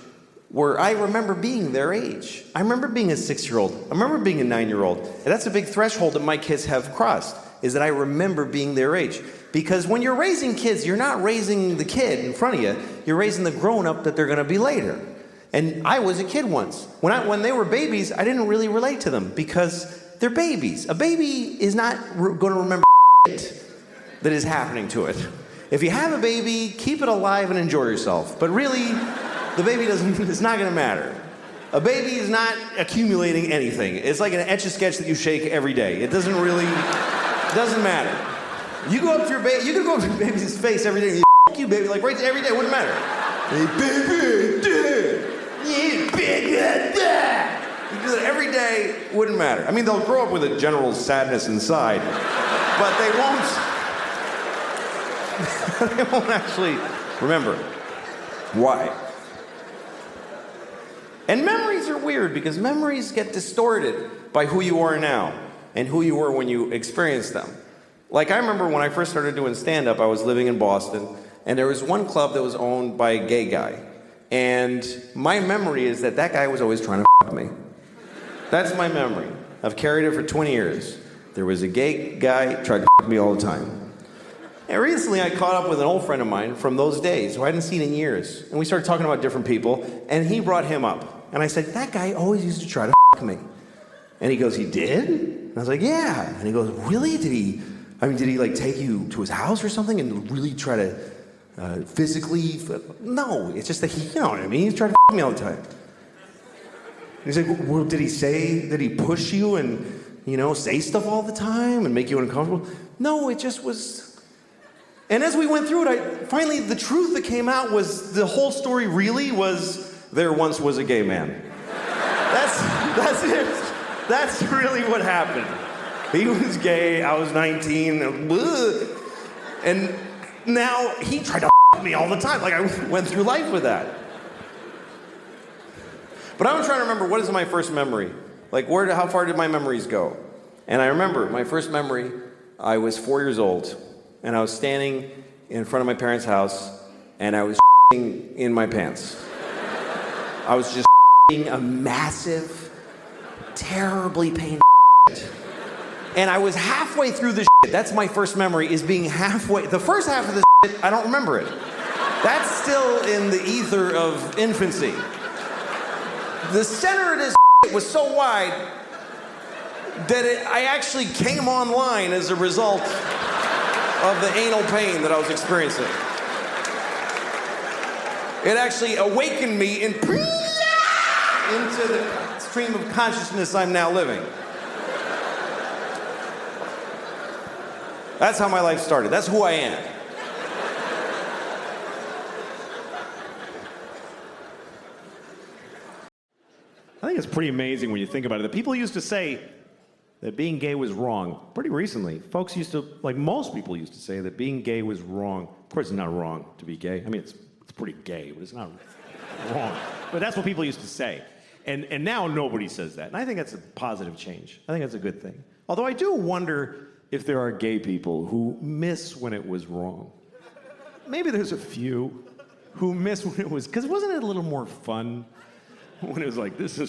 where I remember being their age. I remember being a 6-year-old. I remember being a 9-year-old. And that's a big threshold that my kids have crossed, is that I remember being their age. Because when you're raising kids, you're not raising the kid in front of you. You're raising the grown-up that they're going to be later. And I was a kid once. When they were babies, I didn't really relate to them because they're babies. A baby is not going to remember shit that is happening to it. If you have a baby, keep it alive and enjoy yourself. But really, the baby it's not going to matter. A baby is not accumulating anything. It's like an Etch-a-Sketch that you shake every day. It doesn't matter. You go up to your baby, you can go up to your baby's face every day and you fuck you, baby, like right every day, it wouldn't matter. Hey, baby, you big, you do that every day, wouldn't matter. I mean, they'll grow up with a general sadness inside, but they won't actually remember. Why? And memories are weird because memories get distorted by who you are now and who you were when you experienced them. Like, I remember when I first started doing stand-up, I was living in Boston, and there was one club that was owned by a gay guy. And my memory is that guy was always trying to fuck me. That's my memory. I've carried it for 20 years. There was a gay guy tried to fuck me all the time. And recently I caught up with an old friend of mine from those days who I hadn't seen in years. And we started talking about different people, and he brought him up. And I said, that guy always used to try to fuck me. And he goes, he did? And I was like, yeah. And he goes, really? Did he like take you to his house or something and really try to physically? No, it's just that he, you know what I mean? He's trying to fuck me all the time. He's like, well, did he push you and, say stuff all the time and make you uncomfortable? No, it just was. And as we went through it, finally the truth that came out was the whole story really was there once was a gay man. That's it. That's really what happened. He was gay, I was 19, and now he tried to fuck me all the time. Like, I went through life with that. But I was trying to remember, what is my first memory? Like, how far did my memories go? And I remember my first memory, I was 4 years old, and I was standing in front of my parents' house, and I was in my pants. I was just a massive, terribly painful shit. And I was halfway through the shit. That's my first memory, is being halfway. The first half of the shit, I don't remember it. That's still in the ether of infancy. The center of this shit was so wide that I actually came online as a result of the anal pain that I was experiencing. It actually awakened me into the stream of consciousness I'm now living. That's how my life started. That's who I am. I think it's pretty amazing when you think about it. The people used to say that being gay was wrong. Pretty recently, folks used to, like most people used to say that being gay was wrong. Of course, it's not wrong to be gay. I mean, it's pretty gay, but it's not wrong. But that's what people used to say. And now nobody says that. And I think that's a positive change. I think that's a good thing. Although I do wonder if there are gay people who miss when it was wrong. Maybe there's a few who miss when it was, because wasn't it a little more fun when it was like, this is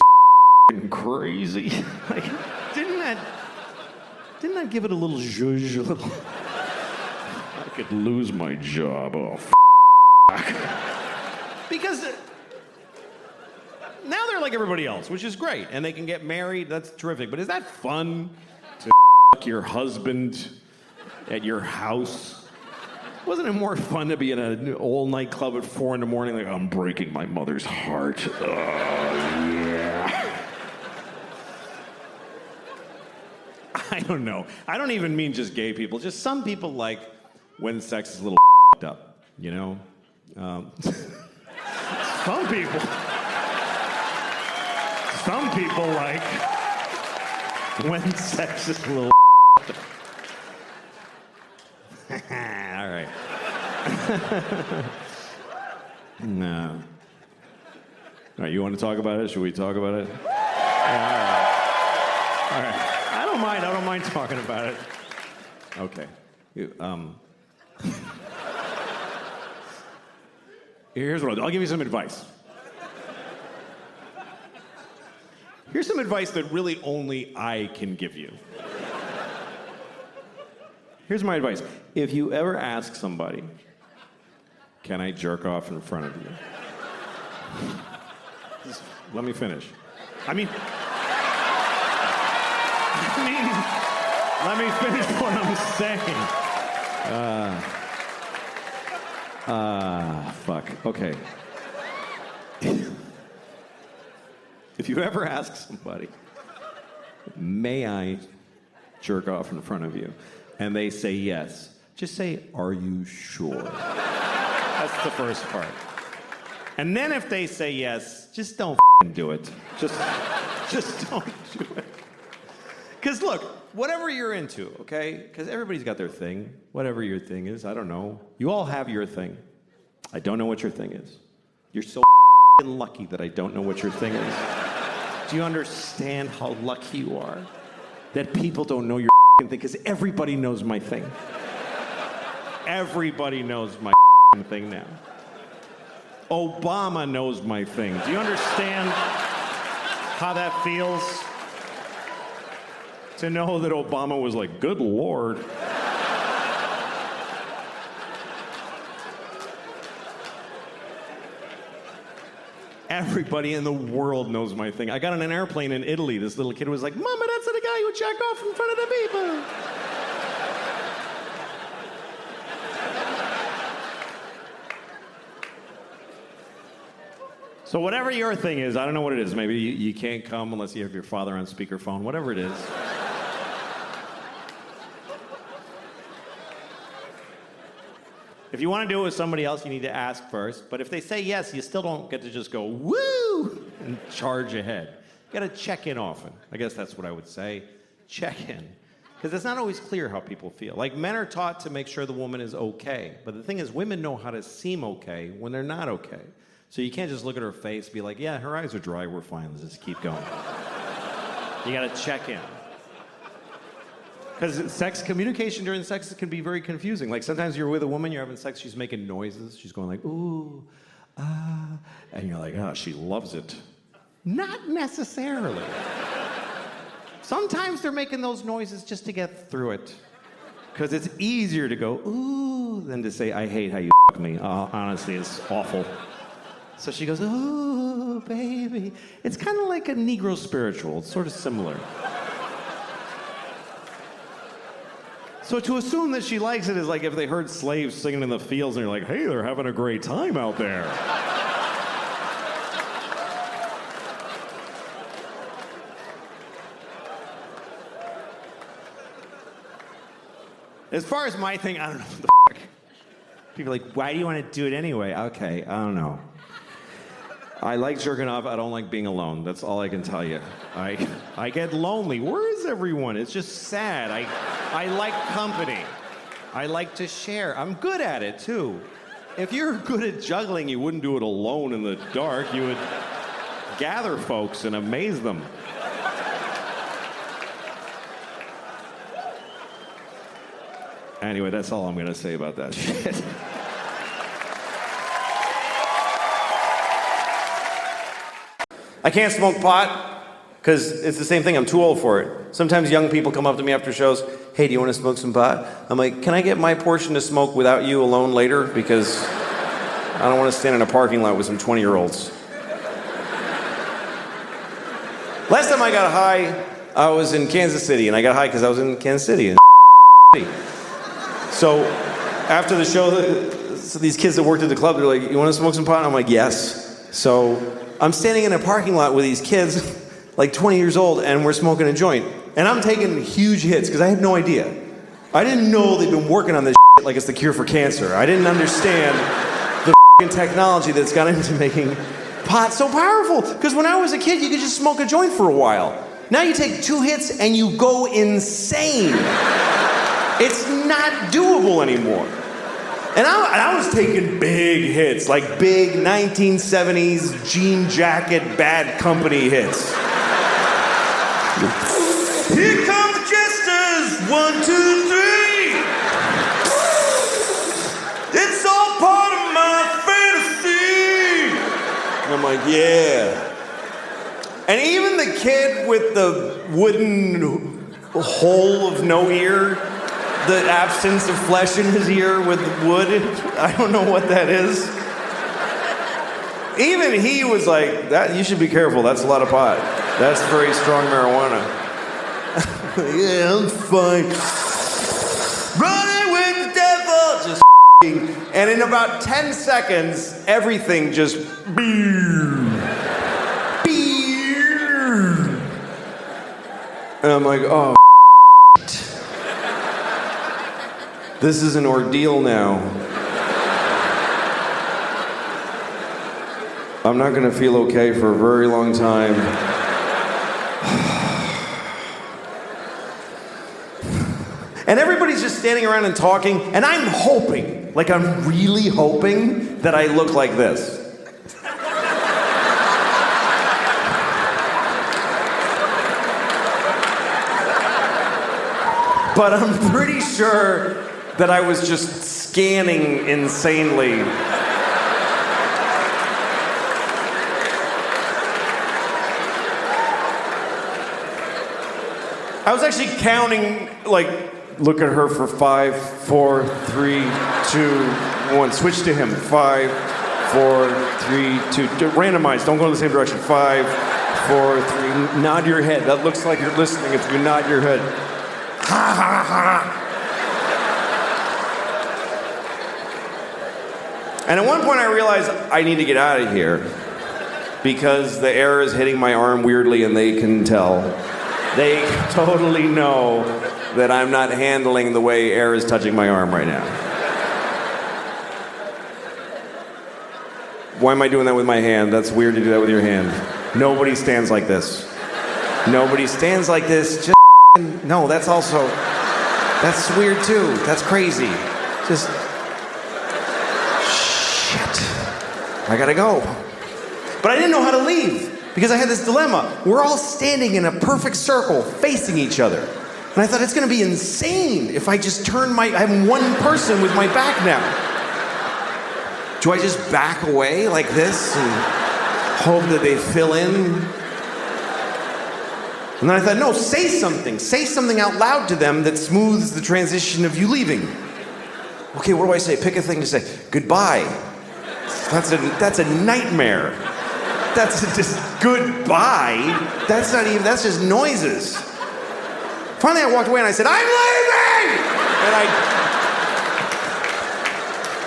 crazy? Like, didn't that give it a little zhuzh, a little, I could lose my job, oh, because now they're like everybody else, which is great, and they can get married, that's terrific, but is that fun to your husband at your house? Wasn't it more fun to be in an old nightclub at 4 a.m, like, I'm breaking my mother's heart? Oh, yeah. I don't know. I don't even mean just gay people. Just some people like when sex is a little up, you know? Some people like when sex is a little all right. No. All right, you want to talk about it? Should we talk about it? Yeah, all right. I don't mind talking about it. Okay. Here's what I'll give you some advice. Here's some advice that really only I can give you. Here's my advice. If you ever ask somebody, can I jerk off in front of you? Just let me finish. I mean... Let me finish what I'm saying. Fuck. Okay. If you ever ask somebody, may I jerk off in front of you? And they say yes. Just say, are you sure? That's the first part. And then if they say yes, just don't do it. Just don't do it. Because look, whatever you're into, okay? Because everybody's got their thing. Whatever your thing is, I don't know. You all have your thing. I don't know what your thing is. You're so lucky that I don't know what your thing is. Do you understand how lucky you are that people don't know your thing? Because everybody knows my thing. Everybody knows my thing now. Obama knows my thing. Do you understand how that feels? To know that Obama was like, good Lord. Everybody in the world knows my thing. I got on an airplane in Italy. This little kid was like, Mama, that's the guy who jack off in front of the people. So whatever your thing is, I don't know what it is. Maybe you can't come unless you have your father on speakerphone. Whatever it is. If you want to do it with somebody else, you need to ask first. But if they say yes, you still don't get to just go, woo, and charge ahead. You got to check in often. I guess that's what I would say. Check in. Because it's not always clear how people feel. Like, men are taught to make sure the woman is okay. But the thing is, women know how to seem okay when they're not okay. So you can't just look at her face and be like, yeah, her eyes are dry, we're fine, let's just keep going. You got to check in. Because communication during sex can be very confusing. Like, sometimes you're with a woman, you're having sex, she's making noises. She's going like, ooh, ah. And you're like, oh, she loves it. Not necessarily. Sometimes they're making those noises just to get through it. Because it's easier to go, ooh, than to say, I hate how you fuck me. Honestly, it's awful. So she goes, ooh, baby. It's kind of like a Negro spiritual. It's sort of similar. So to assume that she likes it is like if they heard slaves singing in the fields and you're like, hey, they're having a great time out there. As far as my thing, I don't know what the fuck. People are like, why do you want to do it anyway? Okay, I don't know. I like jerking off. I don't like being alone. That's all I can tell you. I get lonely. Where is everyone? It's just sad. I like company. I like to share. I'm good at it, too. If you're good at juggling, you wouldn't do it alone in the dark. You would gather folks and amaze them. Anyway, that's all I'm going to say about that shit. I can't smoke pot because it's the same thing. I'm too old for it. Sometimes young people come up to me after shows, hey, do you want to smoke some pot? I'm like, can I get my portion to smoke without you alone later? Because I don't want to stand in a parking lot with some 20-year-olds. Last time I got high, I was in Kansas City, and I got high because I was in Kansas City. So after the show, so these kids that worked at the club, they're like, you want to smoke some pot? I'm like, yes. So I'm standing in a parking lot with these kids, like 20 years old, and we're smoking a joint. And I'm taking huge hits because I had no idea. I didn't know they'd been working on this shit like it's the cure for cancer. I didn't understand the technology that's gone into making pot so powerful. Because when I was a kid, you could just smoke a joint for a while. Now you take 2 hits and you go insane. It's not doable anymore. And I was taking big hits, like big 1970s jean jacket, Bad Company hits. Here come the jesters, 1, 2, 3. It's all part of my fantasy. And I'm like, yeah. And even the kid with the wooden hole of no ear, the absence of flesh in his ear with wood, I don't know what that is. Even he was like, "That you should be careful, that's a lot of pot. That's very strong marijuana." Yeah, I'm fine. Running with the devil. Just and in about 10 seconds, everything just and I'm like, oh, this is an ordeal now. I'm not gonna feel okay for a very long time. And everybody's just standing around and talking, and I'm hoping, like I'm really hoping that I look like this. But I'm pretty sure that I was just scanning insanely. I was actually counting, like, look at her for 5, 4, 3, 2, 1. Switch to him. 5, 4, 3, 2. Randomize. Don't go in the same direction. 5, 4, 3. Nod your head. That looks like you're listening if you nod your head. Ha ha ha. And at one point I realized I need to get out of here because the air is hitting my arm weirdly and they can tell. They totally know that I'm not handling the way air is touching my arm right now. Why am I doing that with my hand? That's weird to do that with your hand. Nobody stands like this. Nobody stands like this. Just no, that's also, that's weird too. That's crazy. Just, shit. I gotta go. But I didn't know how to leave because I had this dilemma. We're all standing in a perfect circle facing each other. And I thought it's gonna be insane if I just turn I'm one person with my back now. Do I just back away like this and hope that they fill in? And then I thought, no, say something. Say something out loud to them that smooths the transition of you leaving. Okay, what do I say? Pick a thing to say. Goodbye. That's a nightmare. That's just goodbye. That's not even, that's just noises. Finally, I walked away and I said, I'm leaving! And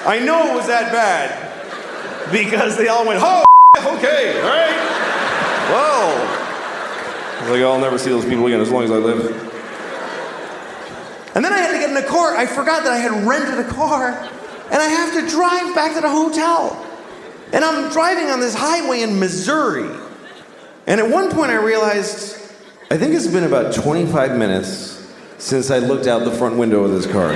I know it was that bad because they all went, oh, okay, all right. Whoa. Like, I'll never see those people again as long as I live. And then I had to get in a car. I forgot that I had rented a car, and I have to drive back to the hotel. And I'm driving on this highway in Missouri. And at one point I realized, I think it's been about 25 minutes since I looked out the front window of this car.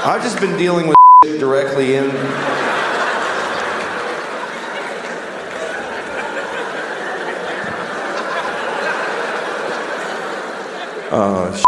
I've just been dealing with directly in. Oh, shit.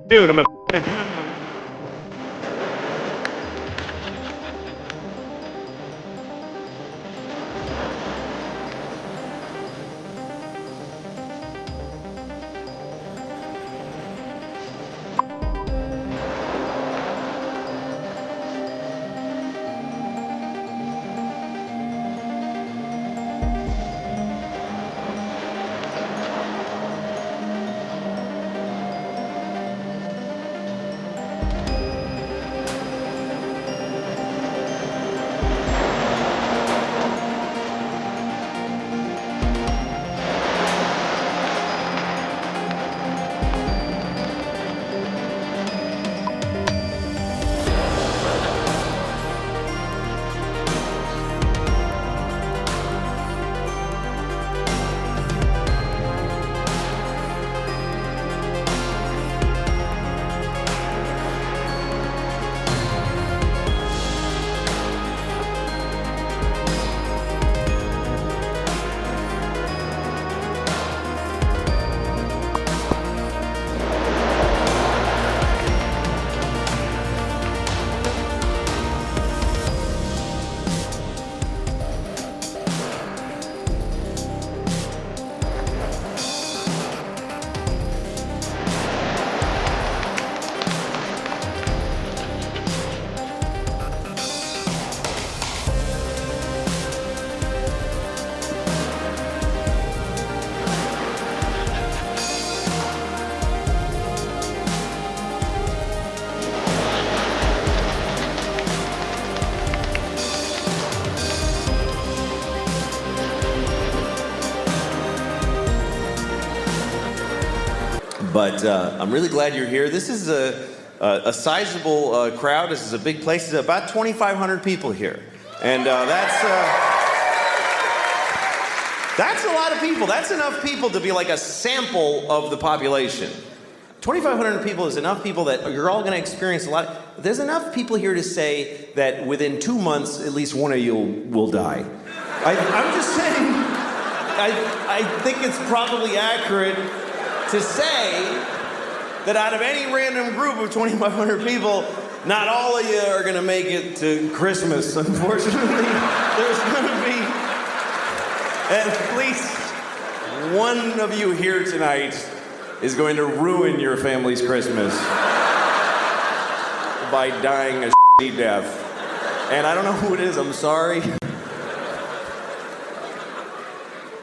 dude, I'm a But I'm really glad you're here. This is a sizable crowd. This is a big place. There's about 2,500 people here. And that's a lot of people. That's enough people to be like a sample of the population. 2,500 people is enough people that you're all going to experience a lot. There's enough people here to say that within 2 months, at least one of you will die. I'm just saying, I think it's probably accurate to say that out of any random group of 2,500 people, not all of you are going to make it to Christmas. Unfortunately, there's going to be at least one of you here tonight is going to ruin your family's Christmas by dying a shitty death. And I don't know who it is, I'm sorry.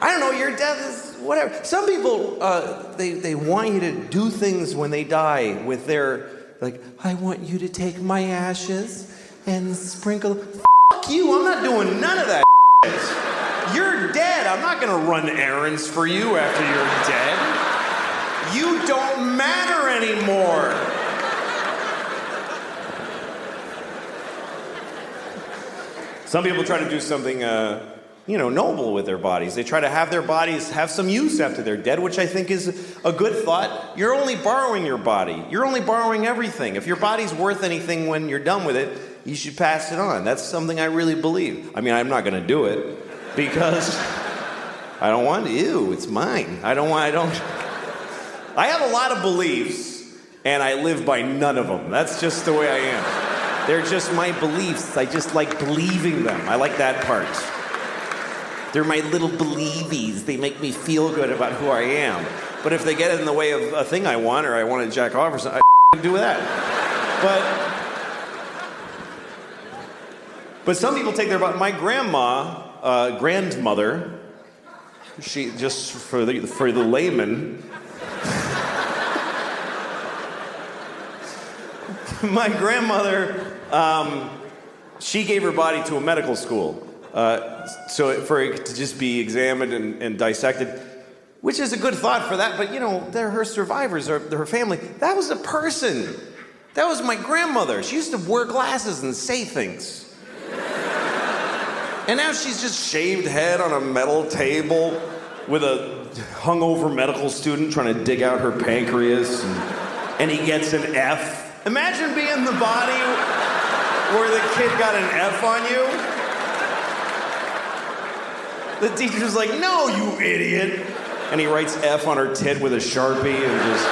I don't know, your death is whatever. Some people, they want you to do things when they die with their, like, I want you to take my ashes and sprinkle. Fuck you, I'm not doing none of that shit. You're dead. I'm not gonna run errands for you after you're dead. You don't matter anymore. Some people try to do something, noble with their bodies. They try to have their bodies have some use after they're dead, which I think is a good thought. You're only borrowing your body. You're only borrowing everything. If your body's worth anything when you're done with it, you should pass it on. That's something I really believe. I mean, I'm not going to do it because I don't want to. Ew, it's mine. I have a lot of beliefs, and I live by none of them. That's just the way I am. They're just my beliefs. I just like believing them. I like that part. They're my little believies. They make me feel good about who I am. But if they get in the way of a thing I want, or I want to jack off or something, I do with that. But some people take their body. My grandmother, she, just for the layman, my grandmother, she gave her body to a medical school. So for it to just be examined and dissected, which is a good thought for that, but they're her survivors, or her family. That was a person. That was my grandmother. She used to wear glasses and say things. And now she's just shaved head on a metal table with a hungover medical student trying to dig out her pancreas, and he gets an F. Imagine being the body where the kid got an F on you. The teacher's like, no, you idiot. And he writes F on her tit with a Sharpie and just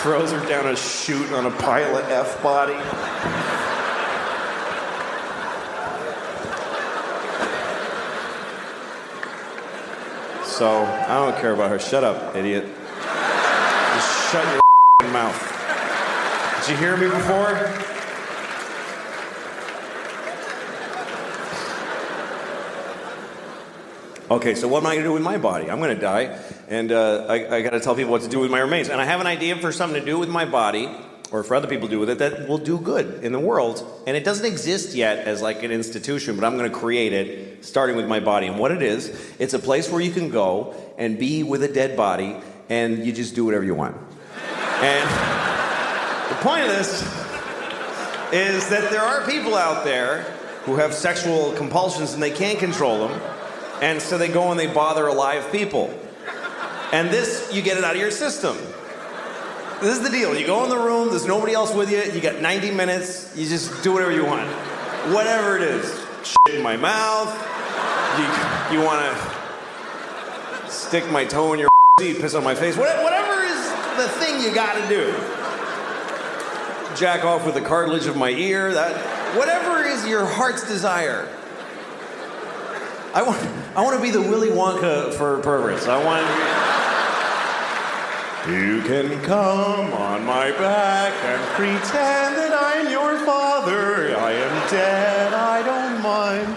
Throws her down a chute on a pilot F body. So, I don't care about her. Shut up, idiot. Just shut your mouth. Did you hear me before? Okay, so what am I going to do with my body? I'm going to die, and I got to tell people what to do with my remains. And I have an idea for something to do with my body, or for other people to do with it, that will do good in the world. And it doesn't exist yet as like an institution, but I'm going to create it, starting with my body. And what it is, it's a place where you can go and be with a dead body, and you just do whatever you want. And the point of this is that there are people out there who have sexual compulsions and they can't control them. And so they go and they bother alive people. And this, you get it out of your system. This is the deal. You go in the room, there's nobody else with you, you got 90 minutes, you just do whatever you want. Whatever it is. Shit in my mouth, you want to stick my toe in your piss on my face, whatever is the thing you got to do. Jack off with the cartilage of my ear, whatever is your heart's desire. I want to be the Willy Wonka for perverts. You can come on my back and pretend that I'm your father. I am dead, I don't mind.